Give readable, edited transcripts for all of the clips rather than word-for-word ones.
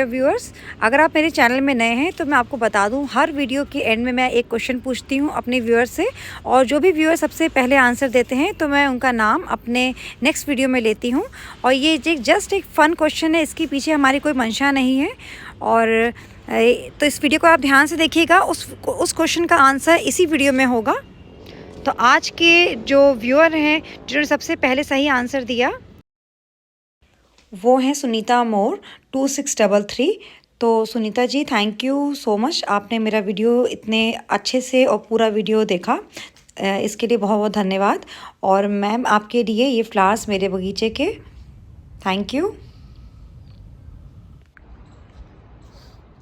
Dear viewers, अगर आप मेरे चैनल में नए हैं तो मैं आपको बता दूं, हर वीडियो के एंड में मैं एक क्वेश्चन पूछती हूं अपने व्यूअर्स से, और जो भी व्यूअर सबसे पहले आंसर देते हैं तो मैं उनका नाम अपने नेक्स्ट वीडियो में लेती हूं। और ये जस्ट एक फ़न क्वेश्चन है, इसके पीछे हमारी कोई मंशा नहीं है। और तो इस वीडियो को आप ध्यान से देखिएगा, उस क्वेश्चन का आंसर इसी वीडियो में होगा। तो आज के जो व्यूअर हैं जिन्होंने सबसे पहले सही आंसर दिया वो हैं सुनीता मोर 2633। तो Sunita ji, thank you so much, आपने मेरा वीडियो इतने अच्छे से और पूरा वीडियो देखा, इसके लिए बहुत बहुत धन्यवाद। और मैम आपके लिए ये फ्लावर्स मेरे बगीचे के, थैंक यू।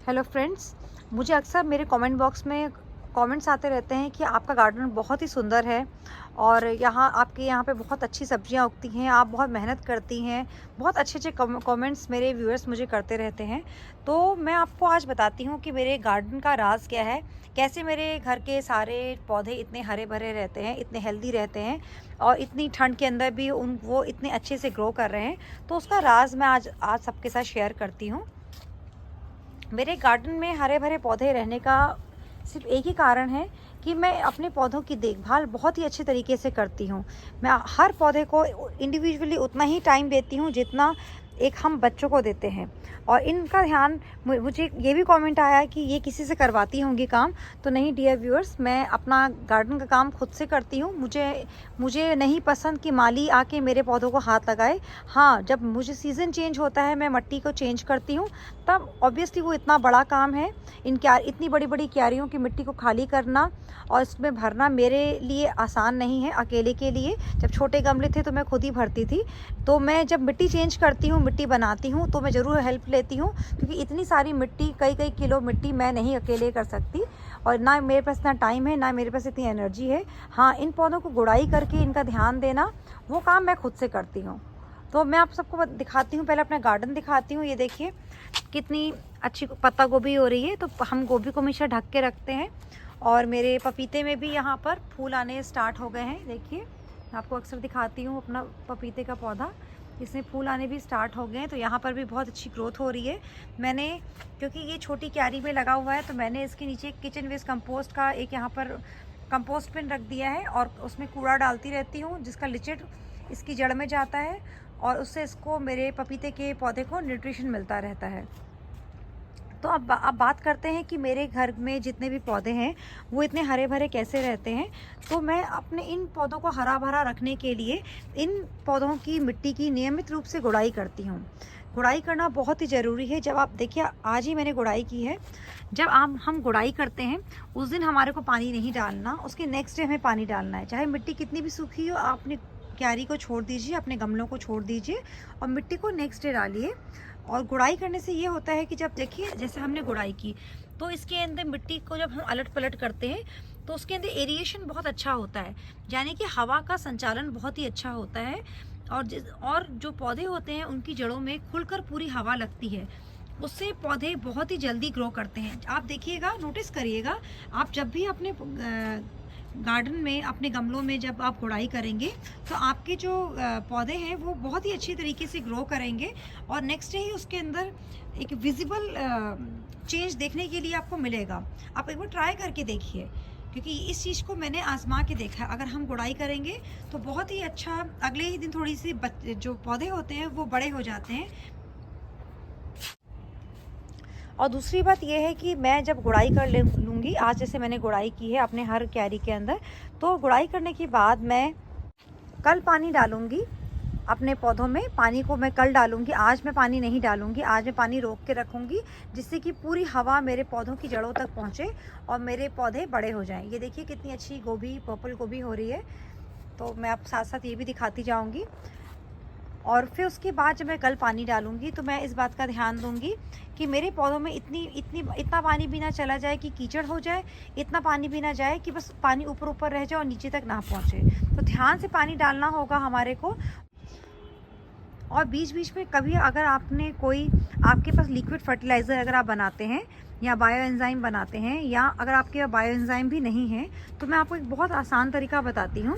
हेलो फ्रेंड्स, मुझे अक्सर मेरे कमेंट बॉक्स में कमेंट्स आते रहते हैं कि आपका गार्डन बहुत ही सुंदर है और आपके यहाँ पे बहुत अच्छी सब्जियाँ उगती हैं, आप बहुत मेहनत करती हैं। बहुत अच्छे अच्छे कमेंट्स मेरे व्यूअर्स मुझे करते रहते हैं। तो मैं आपको आज बताती हूँ कि मेरे गार्डन का राज क्या है, कैसे मेरे घर के सारे पौधे इतने हरे भरे रहते हैं, इतने हेल्दी रहते हैं और इतनी ठंड के अंदर भी वो इतने अच्छे से ग्रो कर रहे हैं। तो उसका राज मैं आज सबके साथ शेयर करती हूँ। मेरे गार्डन में हरे भरे पौधे रहने का सिर्फ एक ही कारण है कि मैं अपने पौधों की देखभाल बहुत ही अच्छे तरीके से करती हूँ। मैं हर पौधे को इंडिविजुअली उतना ही टाइम देती हूँ जितना एक हम बच्चों को देते हैं। और इनका ध्यान, मुझे ये भी कमेंट आया कि ये किसी से करवाती होंगी काम, तो नहीं डियर व्यूअर्स, मैं अपना गार्डन का काम खुद से करती हूँ। मुझे नहीं पसंद कि माली आके मेरे पौधों को हाथ लगाए। हाँ, जब मुझे सीज़न चेंज होता है, मैं मिट्टी को चेंज करती हूँ, तब ऑब्वियसली वो इतना बड़ा काम है। इतनी बड़ी बड़ी क्यारियों की मिट्टी को खाली करना और इसमें भरना मेरे लिए आसान नहीं है अकेले के लिए। जब छोटे गमले थे तो मैं खुद ही भरती थी। तो मैं जब मिट्टी चेंज करती हूँ, मिट्टी बनाती हूँ, तो मैं ज़रूर हेल्प लेती हूँ, क्योंकि इतनी सारी मिट्टी, कई किलो मिट्टी मैं नहीं अकेले कर सकती और ना मेरे पास इतना टाइम है, ना मेरे पास इतनी एनर्जी है। हाँ, इन पौधों को गुड़ाई करके इनका ध्यान देना, वो काम मैं खुद से करती हूँ। तो मैं आप सबको दिखाती हूँ, पहले अपना गार्डन दिखाती हूँ। ये देखिए कितनी अच्छी पत्ता गोभी हो रही है। तो हम गोभी को हमेशा ढक के रखते हैं। और मेरे पपीते में भी यहाँ पर फूल आने स्टार्ट हो गए हैं। देखिए, मैं आपको अक्सर दिखाती हूँ अपना पपीते का पौधा, इसमें फूल आने भी स्टार्ट हो गए हैं। तो यहाँ पर भी बहुत अच्छी ग्रोथ हो रही है। मैंने, क्योंकि ये छोटी क्यारी में लगा हुआ है, तो मैंने इसके नीचे किचन वेस्ट कंपोस्ट का एक यहाँ पर कंपोस्ट बिन रख दिया है और उसमें कूड़ा डालती रहती हूँ, जिसका लिचिड इसकी जड़ में जाता है और उससे इसको, मेरे पपीते के पौधे को न्यूट्रिशन मिलता रहता है। तो अब बात करते हैं कि मेरे घर में जितने भी पौधे हैं वो इतने हरे भरे कैसे रहते हैं। तो मैं अपने इन पौधों को हरा भरा रखने के लिए इन पौधों की मिट्टी की नियमित रूप से गुड़ाई करती हूँ। गुड़ाई करना बहुत ही ज़रूरी है। जब आप देखिए, आज ही मैंने गुड़ाई की है। जब हम गुड़ाई करते हैं उस दिन हमारे को पानी नहीं डालना, उसके नेक्स्ट डे हमें पानी डालना है। चाहे मिट्टी कितनी भी सूखी हो, आप अपनी क्यारी को छोड़ दीजिए, अपने गमलों को छोड़ दीजिए और मिट्टी को नेक्स्ट डे डालिए। और गुड़ाई करने से ये होता है कि जब देखिए, जैसे हमने गुड़ाई की तो इसके अंदर मिट्टी को जब हम अलट पलट करते हैं तो उसके अंदर एरिएशन बहुत अच्छा होता है, यानी कि हवा का संचालन बहुत ही अच्छा होता है। और जो पौधे होते हैं उनकी जड़ों में खुलकर पूरी हवा लगती है, उससे पौधे बहुत ही जल्दी ग्रो करते हैं। आप देखिएगा, नोटिस करिएगा, आप जब भी अपने गार्डन में, अपने गमलों में जब आप गुड़ाई करेंगे तो आपके जो पौधे हैं वो बहुत ही अच्छी तरीके से ग्रो करेंगे और नेक्स्ट डे ही उसके अंदर एक विजिबल चेंज देखने के लिए आपको मिलेगा। आप एक बार ट्राई करके देखिए, क्योंकि इस चीज़ को मैंने आजमा के देखा है। अगर हम गुड़ाई करेंगे तो बहुत ही अच्छा, अगले ही दिन थोड़ी सी जो पौधे होते हैं वो बड़े हो जाते हैं। और दूसरी बात यह है कि मैं जब गुड़ाई कर लूँगी, आज जैसे मैंने गुड़ाई की है अपने हर क्यारी के अंदर, तो गुड़ाई करने के बाद मैं कल पानी डालूँगी अपने पौधों में। पानी को मैं कल डालूँगी, आज मैं पानी नहीं डालूँगी। आज मैं पानी रोक के रखूँगी, जिससे कि पूरी हवा मेरे पौधों की जड़ों तक पहुँचे और मेरे पौधे बड़े हो जाएँ। ये देखिए कितनी अच्छी गोभी, पर्पल गोभी हो रही है। तो मैं आप साथ साथ ये भी दिखाती जाऊँगी। और फिर उसके बाद जब मैं कल पानी डालूँगी तो मैं इस बात का ध्यान दूँगी कि मेरे पौधों में इतना पानी भी ना चला जाए कि कीचड़ हो जाए, इतना पानी भी ना जाए कि बस पानी ऊपर ऊपर रह जाए और नीचे तक ना पहुँचे। तो ध्यान से पानी डालना होगा हमारे को। और बीच बीच में कभी अगर आपके पास लिक्विड फर्टिलाइज़र अगर आप बनाते हैं या बायो एंजाइम बनाते हैं, या अगर आपके पास बायो एंजाइम भी नहीं है, तो मैं आपको एक बहुत आसान तरीका बताती हूँ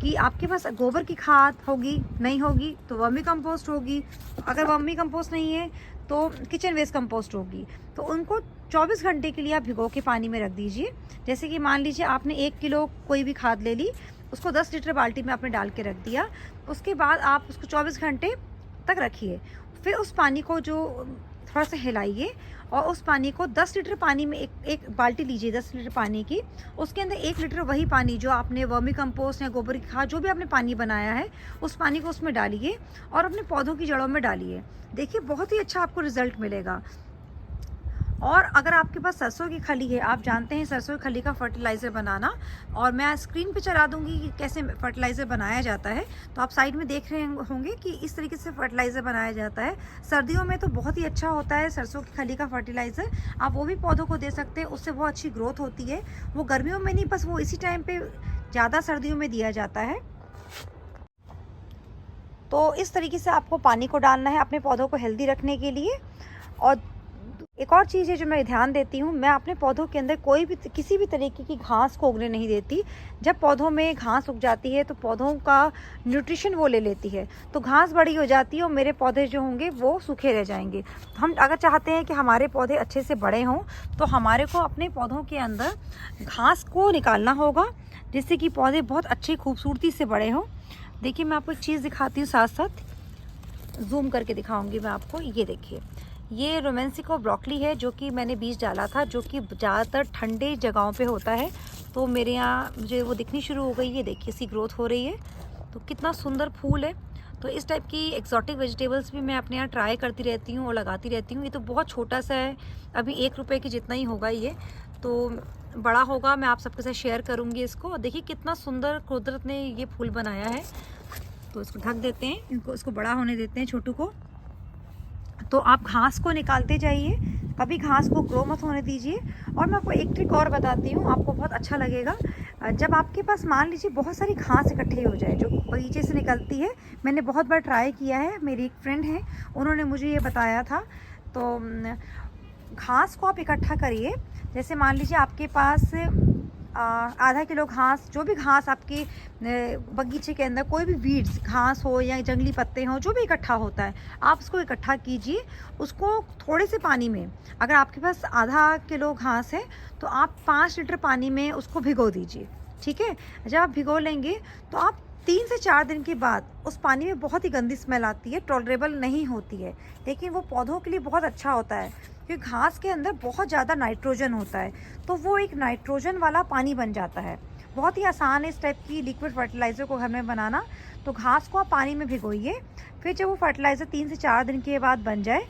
कि आपके पास गोबर की खाद होगी, नहीं होगी तो वर्मी कंपोस्ट होगी। अगर वर्मी कंपोस्ट नहीं है तो किचन वेस्ट कंपोस्ट होगी। तो उनको 24 घंटे के लिए आप भिगो के पानी में रख दीजिए। जैसे कि मान लीजिए आपने 1 किलो कोई भी खाद ले ली, उसको 10 लीटर बाल्टी में आपने डाल के रख दिया। उसके बाद आप उसको 24 घंटे तक रखिए। फिर उस पानी को जो थोड़ा सा हिलाइए और उस पानी को 10 लीटर पानी में एक बाल्टी लीजिए 10 लीटर पानी की, उसके अंदर 1 लीटर वही पानी जो आपने वर्मी कंपोस्ट या गोबर की खाद जो भी आपने पानी बनाया है, उस पानी को उसमें डालिए और अपने पौधों की जड़ों में डालिए। देखिए बहुत ही अच्छा आपको रिजल्ट मिलेगा। और अगर आपके पास सरसों की खली है, आप जानते हैं सरसों की खली का फर्टिलाइज़र बनाना, और मैं स्क्रीन पे चला दूंगी कि कैसे फर्टिलाइज़र बनाया जाता है। तो आप साइड में देख रहे होंगे कि इस तरीके से फर्टिलाइज़र बनाया जाता है। सर्दियों में तो बहुत ही अच्छा होता है सरसों की खली का फर्टिलाइज़र, आप वो भी पौधों को दे सकते हैं, उससे बहुत अच्छी ग्रोथ होती है। वो गर्मियों में नहीं, बस वो इसी टाइम पर ज़्यादा सर्दियों में दिया जाता है। तो इस तरीके से आपको पानी को डालना है अपने पौधों को हेल्दी रखने के लिए। और एक और चीज़ है जो मैं ध्यान देती हूँ, मैं अपने पौधों के अंदर कोई भी किसी भी तरीके की घास को उगने नहीं देती। जब पौधों में घास उग जाती है तो पौधों का न्यूट्रिशन वो ले लेती है, तो घास बड़ी हो जाती है और मेरे पौधे जो होंगे वो सूखे रह जाएंगे। तो हम अगर चाहते हैं कि हमारे पौधे अच्छे से बड़े हों, तो हमारे को अपने पौधों के अंदर घास को निकालना होगा, जिससे कि पौधे बहुत अच्छी खूबसूरती से बड़े हों। देखिए मैं आपको एक चीज़ दिखाती हूँ, साथ साथ जूम करके दिखाऊंगी मैं आपको। ये देखिए, ये रोमेंसिको ब्रोकली है जो कि मैंने बीज डाला था, जो कि ज़्यादातर ठंडे जगहों पे होता है। तो मेरे यहाँ मुझे वो दिखनी शुरू हो गई है। देखिए इसकी ग्रोथ हो रही है, तो कितना सुंदर फूल है। तो इस टाइप की एक्सोटिक वेजिटेबल्स भी मैं अपने यहाँ ट्राई करती रहती हूँ और लगाती रहती हूँ। ये तो बहुत छोटा सा है, अभी 1 रुपये की जितना ही होगा ये, तो बड़ा होगा मैं आप सबके साथ शेयर करूँगी इसको। देखिए कितना सुंदर कुदरत ने ये फूल बनाया है। तो इसको ढक देते हैं, इसको बड़ा होने देते हैं छोटू को। तो आप घास को निकालते जाइए, कभी घास को ग्रो मत होने दीजिए। और मैं आपको एक ट्रिक और बताती हूँ, आपको बहुत अच्छा लगेगा। जब आपके पास मान लीजिए बहुत सारी घास इकट्ठी हो जाए जो बगीचे से निकलती है, मैंने बहुत बार ट्राई किया है, मेरी एक फ्रेंड है उन्होंने मुझे ये बताया था। तो घास को आप इकट्ठा करिए। जैसे मान लीजिए आपके पास आधा किलो घास, जो भी घास आपके बगीचे के अंदर कोई भी वीड्स घास हो या जंगली पत्ते हों, जो भी इकट्ठा होता है, आप उसको इकट्ठा कीजिए। उसको थोड़े से पानी में, अगर आपके पास आधा किलो घास है तो आप 5 लीटर पानी में उसको भिगो दीजिए। ठीक है, जब आप भिगो लेंगे तो आप 3 से 4 दिन के बाद उस पानी में बहुत ही गंदी स्मेल आती है, टॉलरेबल नहीं होती है, लेकिन वो पौधों के लिए बहुत अच्छा होता है क्योंकि घास के अंदर बहुत ज़्यादा नाइट्रोजन होता है। तो वो एक नाइट्रोजन वाला पानी बन जाता है। बहुत ही आसान है इस टाइप की लिक्विड फर्टिलाइज़र को घर में बनाना। तो घास को आप पानी में भिगोइए, फिर जब वो फर्टिलाइज़र 3 से 4 दिन के बाद बन जाए,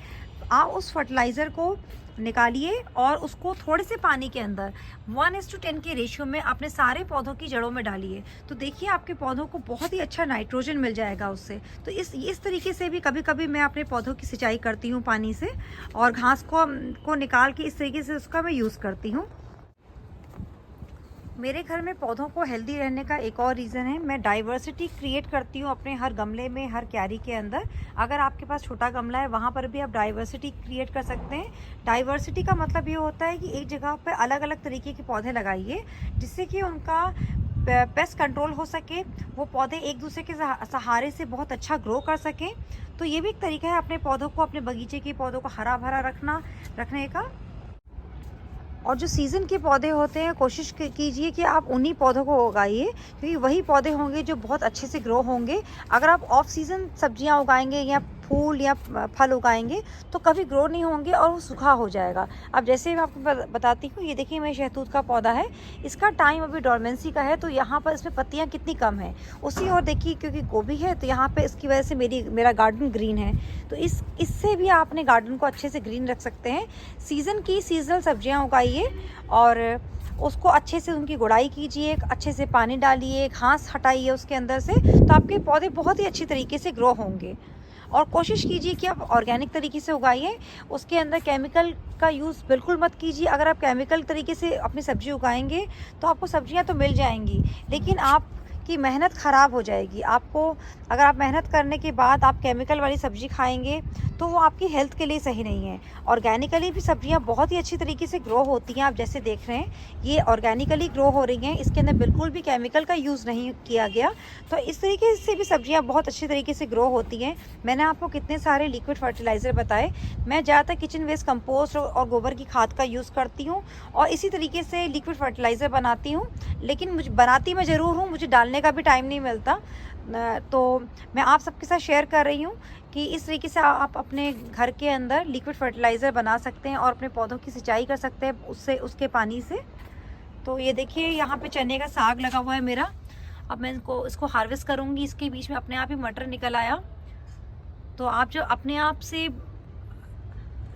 आप उस फर्टिलाइज़र को निकालिए और उसको थोड़े से पानी के अंदर 1:10 के रेशियो में अपने सारे पौधों की जड़ों में डालिए। तो देखिए आपके पौधों को बहुत ही अच्छा नाइट्रोजन मिल जाएगा उससे। तो इस तरीके से भी कभी कभी मैं अपने पौधों की सिंचाई करती हूँ पानी से, और घास को निकाल के इस तरीके से उसका मैं यूज़ करती हूँ। मेरे घर में पौधों को हेल्दी रहने का एक और रीज़न है, मैं डाइवर्सिटी क्रिएट करती हूँ अपने हर गमले में, हर क्यारी के अंदर। अगर आपके पास छोटा गमला है वहाँ पर भी आप डाइवर्सिटी क्रिएट कर सकते हैं। डाइवर्सिटी का मतलब ये होता है कि एक जगह पर अलग अलग तरीके के पौधे लगाइए, जिससे कि उनका पेस्ट कंट्रोल हो सके, वो पौधे एक दूसरे के सहारे से बहुत अच्छा ग्रो कर सकें। तो ये भी एक तरीका है अपने पौधों को, अपने बगीचे के पौधों को हरा भरा रखने का। और जो सीज़न के पौधे होते हैं, कोशिश कीजिए कि आप उन्हीं पौधों को उगाइए, क्योंकि वही पौधे होंगे जो बहुत अच्छे से ग्रो होंगे। अगर आप ऑफ सीज़न सब्जियां उगाएंगे या फूल या फल उगाएंगे तो कभी ग्रो नहीं होंगे और वो सूखा हो जाएगा। अब जैसे मैं आपको बताती हूँ, ये देखिए मेरे शहतूत का पौधा है, इसका टाइम अभी डोरमेंसी का है, तो यहाँ पर इसमें पत्तियाँ कितनी कम है। उसी और देखिए क्योंकि गोभी है तो यहाँ पे इसकी वजह से मेरा गार्डन ग्रीन है। तो इससे भी आप अपने गार्डन को अच्छे से ग्रीन रख सकते हैं। सीज़नल सब्जियाँ उगाइए और उसको अच्छे से उनकी गुड़ाई कीजिए, अच्छे से पानी डालिए, घास हटाइए उसके अंदर से, तो आपके पौधे बहुत ही अच्छी तरीके से ग्रो होंगे। और कोशिश कीजिए कि आप ऑर्गेनिक तरीके से उगाइए, उसके अंदर केमिकल का यूज़ बिल्कुल मत कीजिए। अगर आप केमिकल तरीके से अपनी सब्ज़ी उगाएंगे तो आपको सब्जियां तो मिल जाएंगी, लेकिन आपकी मेहनत ख़राब हो जाएगी। अगर आप मेहनत करने के बाद आप केमिकल वाली सब्ज़ी खाएंगे तो वो आपकी हेल्थ के लिए सही नहीं है। ऑर्गेनिकली भी सब्जियां बहुत ही अच्छी तरीके से ग्रो होती हैं। आप जैसे देख रहे हैं ये ऑर्गेनिकली ग्रो हो रही हैं, इसके अंदर बिल्कुल भी केमिकल का यूज़ नहीं किया गया। तो इस तरीके से भी सब्जियां बहुत अच्छी तरीके से ग्रो होती हैं। मैंने आपको कितने सारे लिक्विड फर्टिलाइज़र बताए। मैं ज़्यादातर किचन वेस्ट कंपोस्ट और गोबर की खाद का यूज़ करती हूँ और इसी तरीके से लिक्विड फर्टिलाइज़र बनाती हूँ। लेकिन मुझे बनाती मैं ज़रूर हूँ, मुझे डालने का भी टाइम नहीं मिलता। तो मैं आप सबके साथ शेयर कर रही हूँ कि इस तरीके से आप अपने घर के अंदर लिक्विड फर्टिलाइज़र बना सकते हैं और अपने पौधों की सिंचाई कर सकते हैं उसके पानी से। तो ये देखिए यहाँ पे चने का साग लगा हुआ है मेरा। अब मैं इसको हार्वेस्ट करूँगी। इसके बीच में अपने आप ही मटर निकल आया। तो आप जो अपने आप से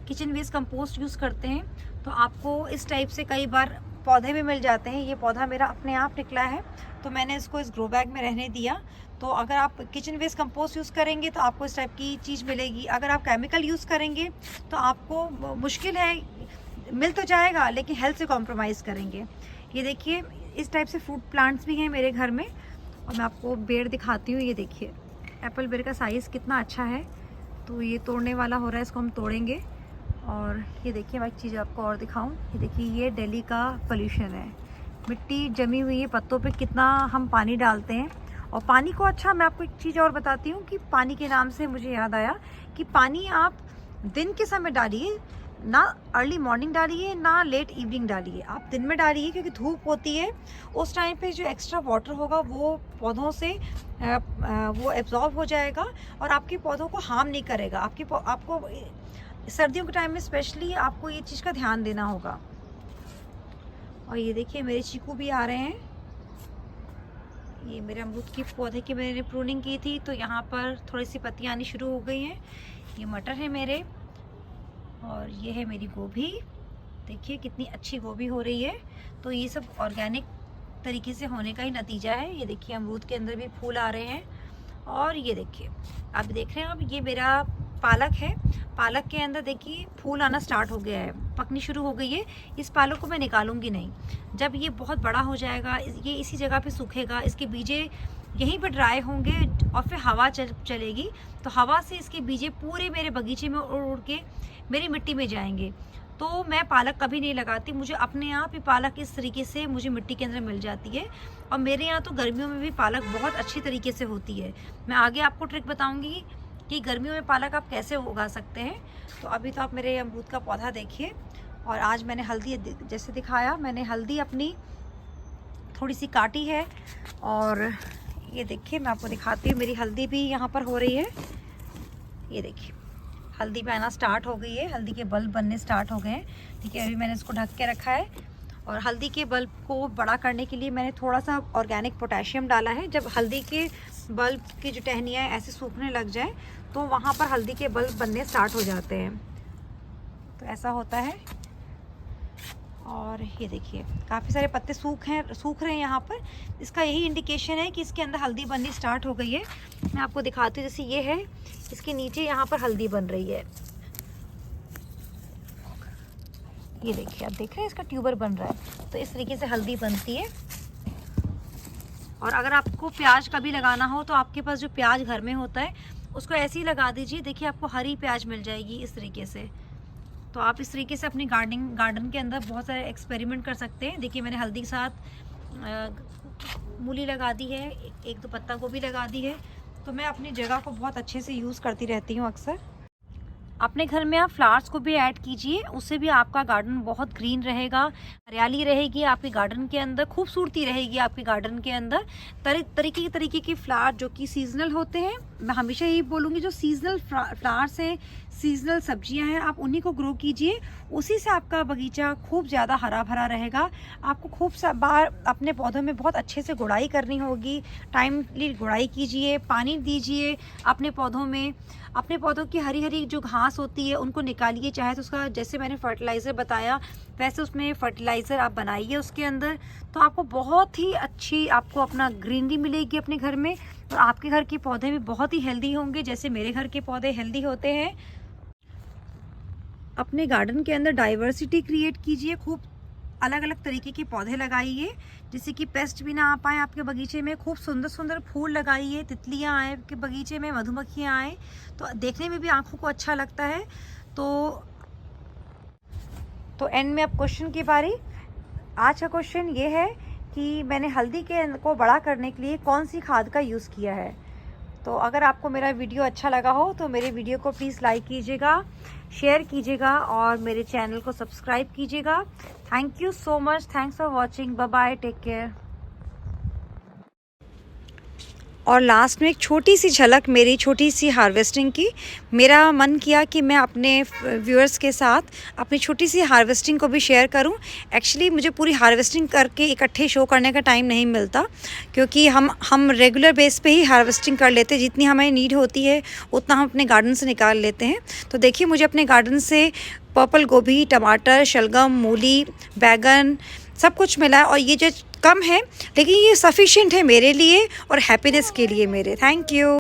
किचन वेस्ट कंपोस्ट यूज़ करते हैं तो आपको इस टाइप से कई बार पौधे भी मिल जाते हैं। ये पौधा मेरा अपने आप निकला है तो मैंने इसको इस ग्रो बैग में रहने दिया। तो अगर आप किचन वेस्ट कंपोस्ट यूज़ करेंगे तो आपको इस टाइप की चीज़ मिलेगी। अगर आप केमिकल यूज़ करेंगे तो आपको मुश्किल है, मिल तो जाएगा लेकिन हेल्थ से कॉम्प्रोमाइज़ करेंगे। ये देखिए इस टाइप से फ्रूट प्लांट्स भी हैं मेरे घर में और मैं आपको बेर दिखाती हूँ। ये देखिए एप्पल बेर का साइज़ कितना अच्छा है। तो ये तोड़ने वाला हो रहा है, इसको हम तोड़ेंगे। और ये देखिए मैं एक चीज़ आपको और दिखाऊं। ये देखिए ये दिल्ली का पोल्यूशन है, मिट्टी जमी हुई है पत्तों पे, कितना हम पानी डालते हैं। और पानी को अच्छा मैं आपको एक चीज़ और बताती हूँ कि पानी के नाम से मुझे याद आया कि पानी आप दिन के समय डालिए, ना अर्ली मॉर्निंग डालिए ना लेट इवनिंग डालिए। आप दिन में डालिए क्योंकि धूप होती है, उस टाइम पे जो एक्स्ट्रा वाटर होगा वो पौधों से वो एब्जॉर्ब हो जाएगा और आपके पौधों को हार्म नहीं करेगा। आपको सर्दियों के टाइम में स्पेशली आपको ये चीज़ का ध्यान देना होगा। और ये देखिए मेरे चीकू भी आ रहे हैं। ये मेरे अमरूद की पौधे की मैंने प्रूनिंग की थी तो यहाँ पर थोड़ी सी पत्तियाँ आनी शुरू हो गई हैं। ये मटर है मेरे और ये है मेरी गोभी। देखिए कितनी अच्छी गोभी हो रही है। तो ये सब ऑर्गेनिक तरीके से होने का ही नतीजा है। ये देखिए अमरूद के अंदर भी फूल आ रहे हैं। और ये देखिए आप देख रहे हैं, अब ये मेरा पालक है। पालक के अंदर देखिए फूल आना स्टार्ट हो गया है, पकनी शुरू हो गई है। इस पालक को मैं निकालूंगी नहीं, जब ये बहुत बड़ा हो जाएगा ये इसी जगह पे सूखेगा, इसके बीजे यहीं पर ड्राई होंगे और फिर हवा चलेगी तो हवा से इसके बीजे पूरे मेरे बगीचे में उड़ उड़ के मेरी मिट्टी में जाएंगे। तो मैं पालक कभी नहीं लगाती, मुझे अपने आप ही पालक इस तरीके से मुझे मिट्टी के अंदर मिल जाती है। और मेरे यहाँ तो गर्मियों में भी पालक बहुत अच्छी तरीके से होती है। मैं आगे आपको ट्रिक बताऊँगी कि गर्मियों में पालक आप कैसे उगा सकते हैं। तो अभी तो आप मेरे अमरूद का पौधा देखिए। और आज मैंने हल्दी जैसे दिखाया, मैंने हल्दी अपनी थोड़ी सी काटी है और ये देखिए मैं आपको दिखाती हूँ, मेरी हल्दी भी यहाँ पर हो रही है। ये देखिए हल्दी पे आना स्टार्ट हो गई है, हल्दी के बल्ब बनने स्टार्ट हो गए हैं। ठीक है, अभी मैंने इसको ढक के रखा है। और हल्दी के बल्ब को बड़ा करने के लिए मैंने थोड़ा सा ऑर्गेनिक पोटेशियम डाला है। जब हल्दी के बल्ब की जो टहनियाँ ऐसे सूखने लग जाए तो वहाँ पर हल्दी के बल्ब बनने स्टार्ट हो जाते हैं। तो ऐसा होता है। और ये देखिए काफ़ी सारे पत्ते सूख रहे हैं यहाँ पर। इसका यही इंडिकेशन है कि इसके अंदर हल्दी बननी स्टार्ट हो गई है। मैं आपको दिखाती हूँ, जैसे ये है, इसके नीचे यहाँ पर हल्दी बन रही है। ये देखिए आप देख रहे हैं इसका ट्यूबर बन रहा है। तो इस तरीके से हल्दी बनती है। और अगर आपको प्याज कभी लगाना हो तो आपके पास जो प्याज घर में होता है उसको ऐसे ही लगा दीजिए। देखिए आपको हरी प्याज मिल जाएगी इस तरीके से। तो आप इस तरीके से अपनी गार्डन के अंदर बहुत सारे एक्सपेरिमेंट कर सकते हैं। देखिए मैंने हल्दी के साथ मूली लगा दी है, एक दो पत्ता गोभी लगा दी है। तो मैं अपनी जगह को बहुत अच्छे से यूज़ करती रहती हूँ अक्सर। अपने घर में आप फ्लावर्स को भी ऐड कीजिए, उससे भी आपका गार्डन बहुत ग्रीन रहेगा, हरियाली रहेगी आपके गार्डन के अंदर, खूबसूरती रहेगी आपके गार्डन के अंदर। तरीके के फ्लावर जो कि सीजनल होते हैं, मैं हमेशा यही बोलूँगी, जो सीजनल फ्लावर्स हैं, सीजनल सब्जियां हैं, आप उन्हीं को ग्रो कीजिए। उसी से आपका बगीचा खूब ज़्यादा हरा भरा रहेगा। आपको खूब बार अपने पौधों में बहुत अच्छे से गुड़ाई करनी होगी। टाइमली गुड़ाई कीजिए, पानी दीजिए अपने पौधों में। अपने पौधों की हरी हरी जो घास होती है उनको निकालिए, चाहे तो उसका जैसे मैंने फर्टिलाइज़र बताया वैसे उसमें फर्टिलाइज़र आप बनाइए उसके अंदर। तो आपको बहुत ही अच्छी आपको अपना ग्रीनरी मिलेगी अपने घर में। और आपके घर के पौधे भी बहुत ही हेल्दी होंगे, जैसे मेरे घर के पौधे हेल्दी होते हैं। अपने गार्डन के अंदर डाइवर्सिटी क्रिएट कीजिए, खूब अलग अलग तरीके के पौधे लगाइए, जिससे कि पेस्ट भी ना आ पाए आपके बगीचे में। खूब सुंदर सुंदर फूल लगाइए, तितलियाँ आए आपके बगीचे में, मधुमक्खियाँ आए, तो देखने में भी आँखों को अच्छा लगता है। तो एंड में अब क्वेश्चन की बारी। आज का क्वेश्चन ये है कि मैंने हल्दी को बड़ा करने के लिए कौन सी खाद का यूज़ किया है। तो अगर आपको मेरा वीडियो अच्छा लगा हो तो मेरे वीडियो को प्लीज़ लाइक कीजिएगा, शेयर कीजिएगा और मेरे चैनल को सब्सक्राइब कीजिएगा। Thank you so much, thanks for watching, bye bye, take care. और लास्ट में एक छोटी सी झलक मेरी छोटी सी हार्वेस्टिंग की। मेरा मन किया कि मैं अपने व्यूअर्स के साथ अपनी छोटी सी हार्वेस्टिंग को भी शेयर करूं। एक्चुअली मुझे पूरी हार्वेस्टिंग करके इकट्ठे शो करने का टाइम नहीं मिलता, क्योंकि हम रेगुलर बेस पे ही हार्वेस्टिंग कर लेते हैं। जितनी हमें नीड होती है उतना हम अपने गार्डन से निकाल लेते हैं। तो देखिए, मुझे अपने गार्डन से पर्पल गोभी, टमाटर, शलगम, मूली, बैगन सब कुछ मिला है। और ये जो कम है लेकिन ये सफिशिएंट है मेरे लिए और हैप्पीनेस के लिए मेरे। Thank you.